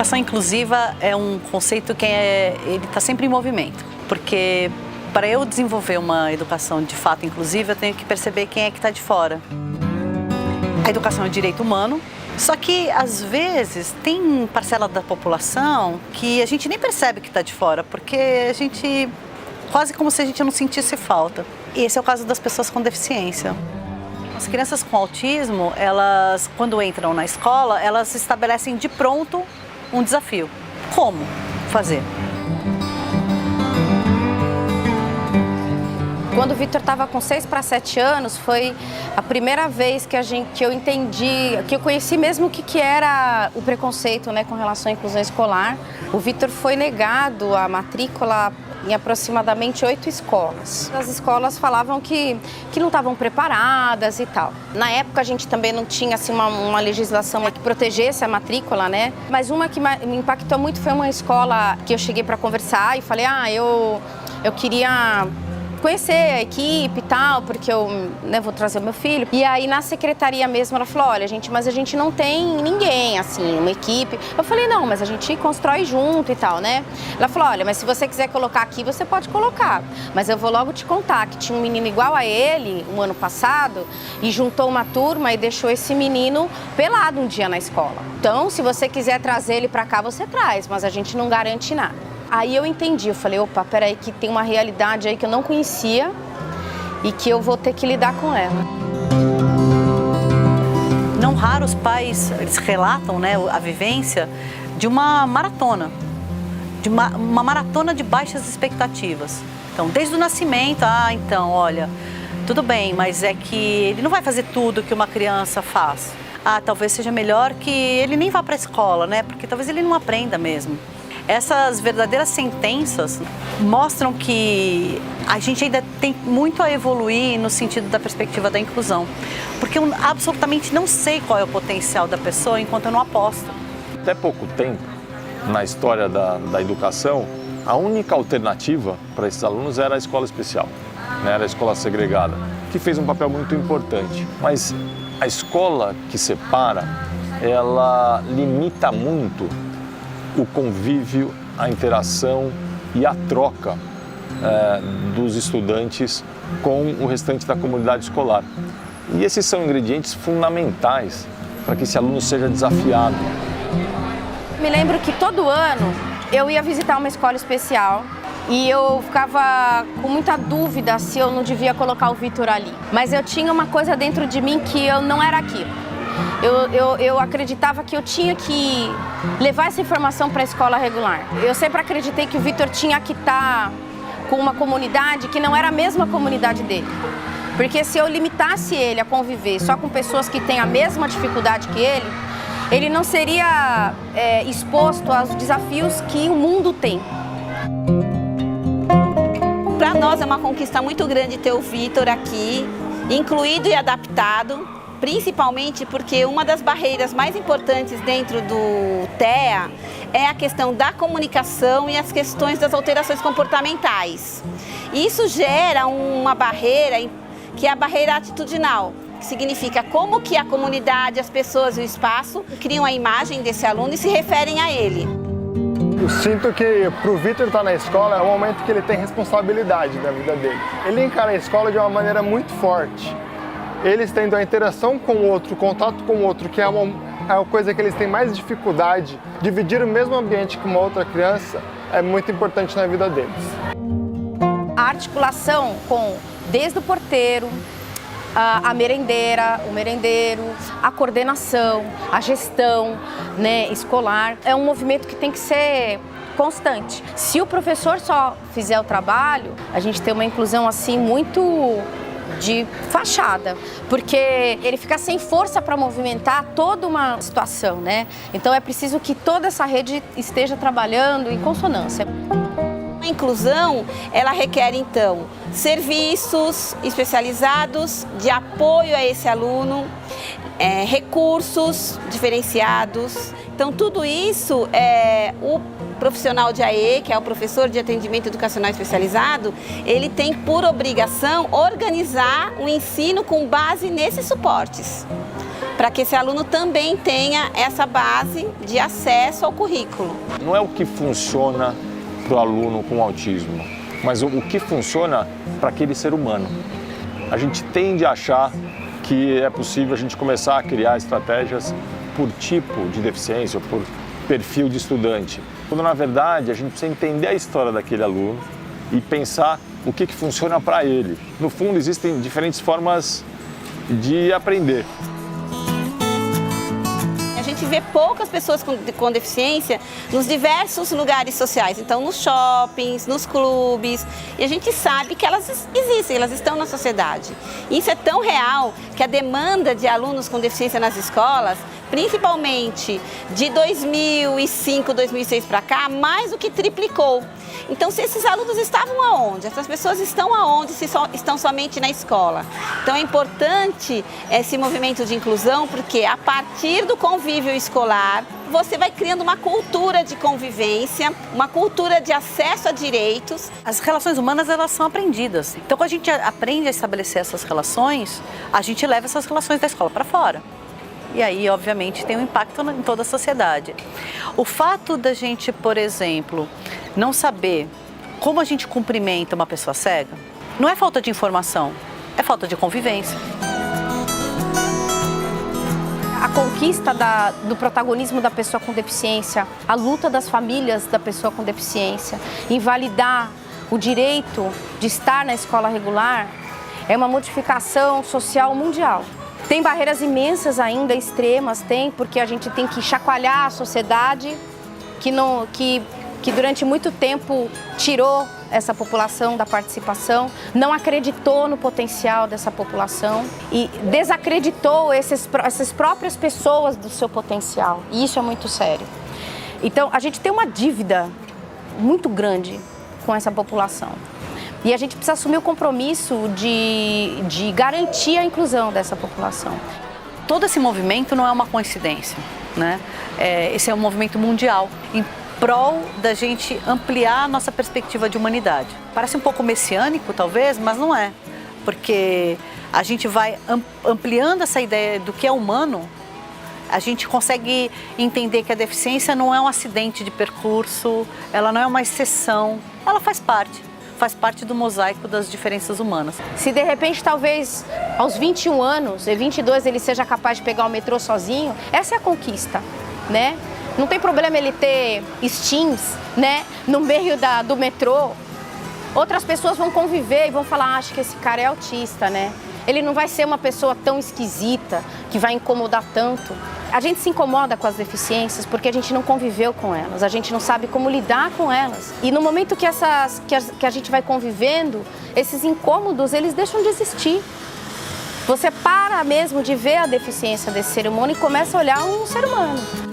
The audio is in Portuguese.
Educação inclusiva é um conceito que ele está sempre em movimento, porque para eu desenvolver uma educação de fato inclusiva, eu tenho que perceber quem é que está de fora. A educação é um direito humano, só que às vezes tem parcela da população que a gente nem percebe que está de fora, porque a gente, quase como se a gente não sentisse falta. E esse é o caso das pessoas com deficiência. As crianças com autismo, elas, quando entram na escola, elas estabelecem de pronto um desafio. Como fazer? Quando o Vitor estava com 6 para 7 anos, foi a primeira vez que eu entendi, que eu conheci mesmo o que era o preconceito, né, com relação à inclusão escolar. O Vitor foi negado a matrícula em aproximadamente 8 escolas. As escolas falavam que não estavam preparadas e tal. Na época a gente também não tinha assim, uma legislação que protegesse a matrícula, né? Mas uma que me impactou muito foi uma escola que eu cheguei para conversar e falei, eu queria conhecer a equipe e tal, porque eu vou trazer o meu filho. E aí na secretaria mesmo ela falou, olha gente, mas a gente não tem ninguém, assim, uma equipe. Eu falei, não, mas a gente constrói junto e tal, né? Ela falou, olha, mas se você quiser colocar aqui, você pode colocar. Mas eu vou logo te contar que tinha um menino igual a ele, um ano passado, e juntou uma turma e deixou esse menino pelado um dia na escola. Então, se você quiser trazer ele pra cá, você traz, mas a gente não garante nada. Aí eu entendi, eu falei, opa, peraí que tem uma realidade aí que eu não conhecia e que eu vou ter que lidar com ela. Não raro os pais, eles relatam, né, a vivência de uma maratona, uma maratona de baixas expectativas. Então, desde o nascimento, então, olha, tudo bem, mas é que ele não vai fazer tudo que uma criança faz. Talvez seja melhor que ele nem vá para a escola, né, porque talvez ele não aprenda mesmo. Essas verdadeiras sentenças mostram que a gente ainda tem muito a evoluir no sentido da perspectiva da inclusão. Porque eu absolutamente não sei qual é o potencial da pessoa enquanto eu não aposto. Até pouco tempo, na história da educação, a única alternativa para esses alunos era a escola especial, né? Era a escola segregada, que fez um papel muito importante. Mas a escola que separa, ela limita muito o convívio, a interação e a troca dos estudantes com o restante da comunidade escolar. E esses são ingredientes fundamentais para que esse aluno seja desafiado. Me lembro que todo ano eu ia visitar uma escola especial e eu ficava com muita dúvida se eu não devia colocar o Vitor ali. Mas eu tinha uma coisa dentro de mim que eu não era aquilo. Eu acreditava que eu tinha que levar essa informação para a escola regular. Eu sempre acreditei que o Vitor tinha que estar com uma comunidade que não era a mesma comunidade dele. Porque se eu limitasse ele a conviver só com pessoas que têm a mesma dificuldade que ele não seria exposto aos desafios que o mundo tem. Para nós é uma conquista muito grande ter o Vitor aqui, incluído e adaptado. Principalmente porque uma das barreiras mais importantes dentro do TEA é a questão da comunicação e as questões das alterações comportamentais. Isso gera uma barreira que é a barreira atitudinal, que significa como que a comunidade, as pessoas e o espaço criam a imagem desse aluno e se referem a ele. Eu sinto que para o Vitor estar na escola é um momento que ele tem responsabilidade na vida dele. Ele encara a escola de uma maneira muito forte. Eles tendo a interação com o outro, o contato com o outro, que é uma coisa que eles têm mais dificuldade, dividir o mesmo ambiente com uma outra criança é muito importante na vida deles. A articulação desde o porteiro, a merendeira, o merendeiro, a coordenação, a gestão, né, escolar, é um movimento que tem que ser constante. Se o professor só fizer o trabalho, a gente tem uma inclusão assim muito de fachada, porque ele fica sem força para movimentar toda uma situação, né? Então é preciso que toda essa rede esteja trabalhando em consonância. A inclusão, ela requer então serviços especializados de apoio a esse aluno, recursos diferenciados. Então tudo isso o profissional de AE, que é o professor de atendimento educacional especializado, ele tem por obrigação organizar o ensino com base nesses suportes. para que esse aluno também tenha essa base de acesso ao currículo. Não é o que funciona para o aluno com autismo, mas o que funciona para aquele ser humano. A gente tende a achar que é possível a gente começar a criar estratégias por tipo de deficiência ou por perfil de estudante, quando na verdade a gente precisa entender a história daquele aluno e pensar o que funciona para ele. No fundo, existem diferentes formas de aprender. A gente vê poucas pessoas com deficiência nos diversos lugares sociais, então nos shoppings, nos clubes, e a gente sabe que elas existem, elas estão na sociedade. E isso é tão real que a demanda de alunos com deficiência nas escolas, principalmente de 2005, 2006 para cá, mais do que triplicou. Então, se esses alunos estavam aonde? Essas pessoas estão aonde se estão somente na escola? Então, é importante esse movimento de inclusão, porque a partir do convívio escolar, você vai criando uma cultura de convivência, uma cultura de acesso a direitos. As relações humanas, elas são aprendidas. Então, quando a gente aprende a estabelecer essas relações, a gente leva essas relações da escola para fora. E aí, obviamente, tem um impacto em toda a sociedade. O fato da gente, por exemplo, não saber como a gente cumprimenta uma pessoa cega, não é falta de informação, é falta de convivência. A conquista do protagonismo da pessoa com deficiência, a luta das famílias da pessoa com deficiência, invalidar o direito de estar na escola regular, é uma modificação social mundial. Tem barreiras imensas ainda, extremas, porque a gente tem que chacoalhar a sociedade que durante muito tempo tirou essa população da participação, não acreditou no potencial dessa população e desacreditou essas próprias pessoas do seu potencial. E isso é muito sério. Então, a gente tem uma dívida muito grande com essa população. E a gente precisa assumir o compromisso de garantir a inclusão dessa população. Todo esse movimento não é uma coincidência, né? Esse é um movimento mundial em prol da gente ampliar a nossa perspectiva de humanidade. Parece um pouco messiânico, talvez, mas não é. Porque a gente vai ampliando essa ideia do que é humano, a gente consegue entender que a deficiência não é um acidente de percurso, ela não é uma exceção, ela faz parte do mosaico das diferenças humanas. Se de repente, talvez, aos 21 anos e 22, ele seja capaz de pegar o metrô sozinho, essa é a conquista, né? Não tem problema ele ter steams, né, no meio do metrô. Outras pessoas vão conviver e vão falar, acho que esse cara é autista, né? Ele não vai ser uma pessoa tão esquisita, que vai incomodar tanto. A gente se incomoda com as deficiências porque a gente não conviveu com elas, a gente não sabe como lidar com elas. E no momento que a gente vai convivendo, esses incômodos, eles deixam de existir. Você para mesmo de ver a deficiência desse ser humano e começa a olhar um ser humano.